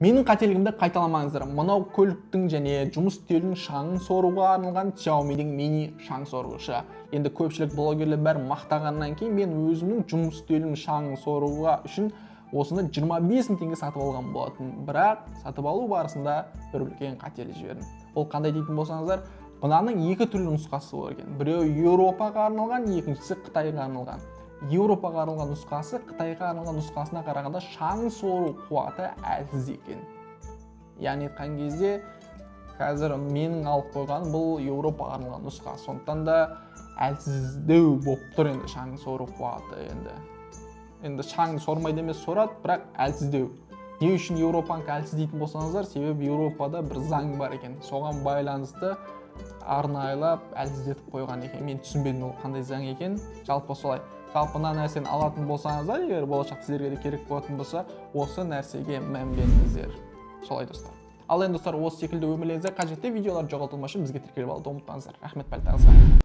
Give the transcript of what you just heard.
Менің қателігімді қайталамаңыздар. Мынау көліктің және жұмыс үстелінің шаңын соруға арналған Xiaomi'дің мини шаң сорғышы. Енді көпшілік блогерлер бәрі мақтағаннан кейін мен өзімнің жұмыс үстелінің шаңын соруға үшін осыны 25 мың теңге сатып алған болатын. Бірақ сатып алу барысында бір үлкен қателік жібердім. Ол қандай дейтін болсаңыздар, мынаның екі түрлі нұсқасы бар екен. Біреуі Еуропаға арналған, екіншісі Қытайға арналған. Еуропаға арналған нұсқасы Қытайға арналған нұсқасына қарағанда шаң сору қуаты әлсіз екен. Яғни айтқан кезде қазір менің алып қойған бұл Еуропаға арналған нұсқа. Сондықтан да әлсіздеу болып тұр енді шаң сору қуаты енді шаң сормайды емес сорады, бірақ әлсіздеу. Не үшін Еуропанікі әлсіз дейтін болсаңыздар, себебі Еуропада бір заң бар екен. Соған байланысты арнайлап әлсіздетіп қойған екен. Мен түсінбедім ол қандай заң екен. Жалпы солай. Жалпы мына нәрсені алатын болсаңыздар, егер болашақта сіздерге де керек болатын болса, осы нәрсеге мән беріңіздер. Солай достар. Ал енді достар, осы секілді өмірлеріңізде қажетті видеолар жоғалтылмас үшін бізге тіркеліп алуды ұмытпаңыздар. Рахмет барлықтарыңызға.